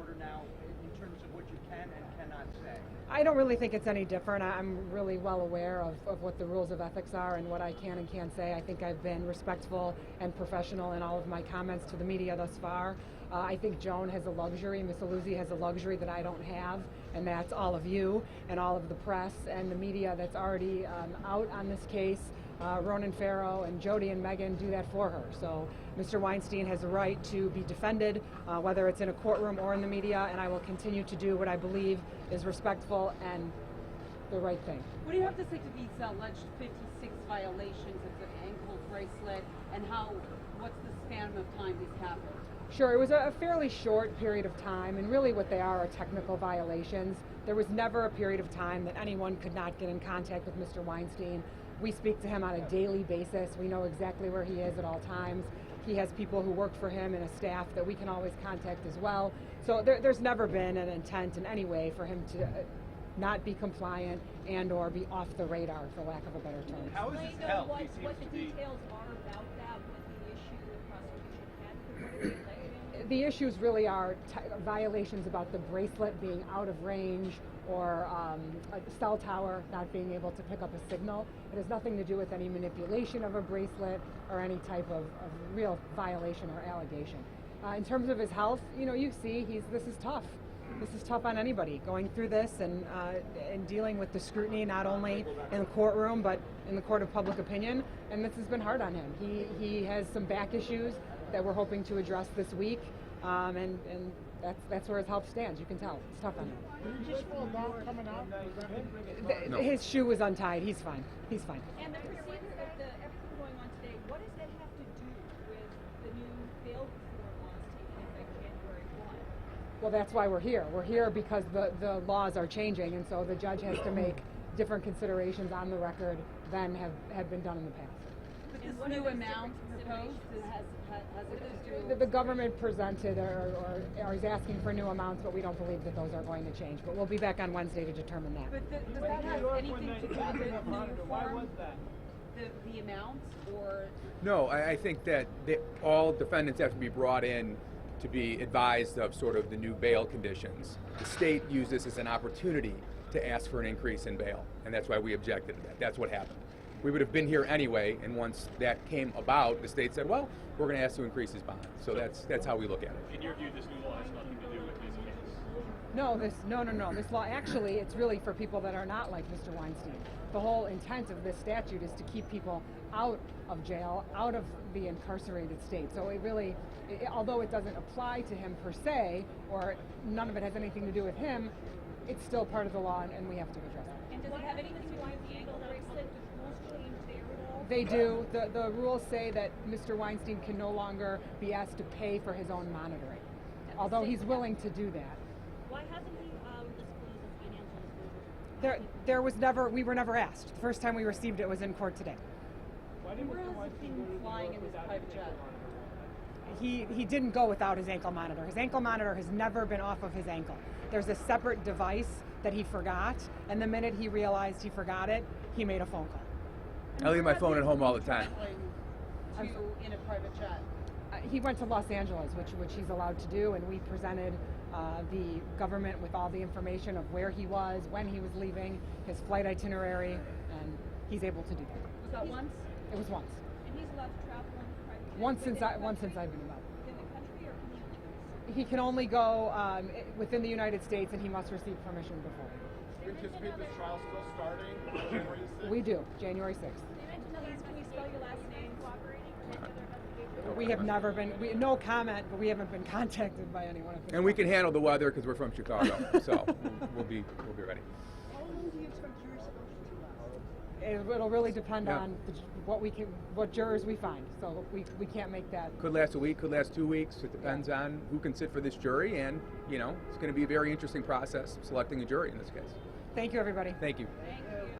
order now in terms of what you can and cannot say? I don't really think it's any different. I'm really well aware of what the rules of ethics are and what I can and can't say. I think I've been respectful and professional in all of my comments to the media thus far. I think Joan has a luxury, Ms. Aluzzi has a luxury that I don't have, and that's all of you and all of the press and the media that's already out on this case. Ronan Farrow and Jody and Megan do that for her. So Mr. Weinstein has a right to be defended, whether it's in a courtroom or in the media, and I will continue to do what I believe is respectful and the right thing. What do you have to say to these alleged 56 violations of the ankle bracelet, and what's the span of time these happened? Sure, it was a fairly short period of time, and really what they are technical violations. There was never a period of time that anyone could not get in contact with Mr. Weinstein. We speak to him on a daily basis. We know exactly where he is at all times. He has people who work for him and a staff that we can always contact as well. So there's never been an intent in any way for him to not be compliant and or be off the radar, for lack of a better term. How is his health? What the details are about that, what the issue the prosecution had, what are they alleging? The issues really are violations about the bracelet being out of range or a cell tower not being able to pick up a signal. It has nothing to do with any manipulation of a bracelet or any type of real violation or allegation. In terms of his health, you see, this is tough. This is tough on anybody going through this and dealing with the scrutiny not only in the courtroom but in the court of public opinion. And this has been hard on him. He has some back issues that we're hoping to address this week, and that's where his health stands. You can tell it's tough on him. Did you just fall down coming out? Was that him? No. His shoe was untied. He's fine. He's fine. And the proceedings of everything going on today, what does that have to do with the new bail reform laws taking effect January 1? Well, that's why we're here. We're here because the laws are changing, and so the judge has to make different considerations on the record than have been done in the past. But this new amount proposed has it to do? The government presented or is asking for new amounts, but we don't believe that those are going to change. But we'll be back on Wednesday to determine that. But does that have anything to do with the new Why reform? was that? The amounts, or? No, I think that all defendants have to be brought in to be advised of sort of the new bail conditions. The state used this as an opportunity to ask for an increase in bail, and that's why we objected to that. That's what happened. We would have been here anyway, and once that came about, the state said, well, we're going to ask to increase his bond. So that's how we look at it. In your view, this new law has nothing to do with his case? No. This law, actually, it's really for people that are not like Mr. Weinstein. The whole intent of this statute is to keep people out of jail, out of the incarcerated state. So it really, although it doesn't apply to him per se, or none of it has anything to do with him, it's still part of the law, and we have to address it. And does it have anything to do with the ankle bracelet? Does rules change there at all? They do. The rules say that Mr. Weinstein can no longer be asked to pay for his own monitoring, although he's willing to do that. Why hasn't he disclosed the financial disclosure? We were never asked. The first time we received it was in court today. Why didn't Where Mr. has it Weinstein been go to the flying in this without private his jet? ankle monitor? He didn't go without his ankle monitor. His ankle monitor has never been off of his ankle. There's a separate device that he forgot, and the minute he realized he forgot it, he made a phone call. I leave my phone at home all the time. In a private jet. He went to Los Angeles, which he's allowed to do, and we presented the government with all the information of where he was, when he was leaving, his flight itinerary, and he's able to do that. Was that once? It was once. And he's allowed to travel on his private jet? Once within since I've been involved. Within the country, or can he only go? He can only go within the United States, and he must receive permission before. Do you anticipate this trial still starting January 6th? We do, January 6th. You mentioned that can you spell your last name? Cooperating with any other investigation? We have never been, no comment, but we haven't been contacted by anyone. At this And we point. can handle the weather because we're from Chicago, so we'll be ready. How long do you expect jury selection to last? It'll really depend Yeah. on what jurors we find. So we can't make that. Could last a week, could last 2 weeks. It depends on who can sit for this jury, and it's going to be a very interesting process selecting a jury in this case. Thank you, everybody. Thank you. Thank you.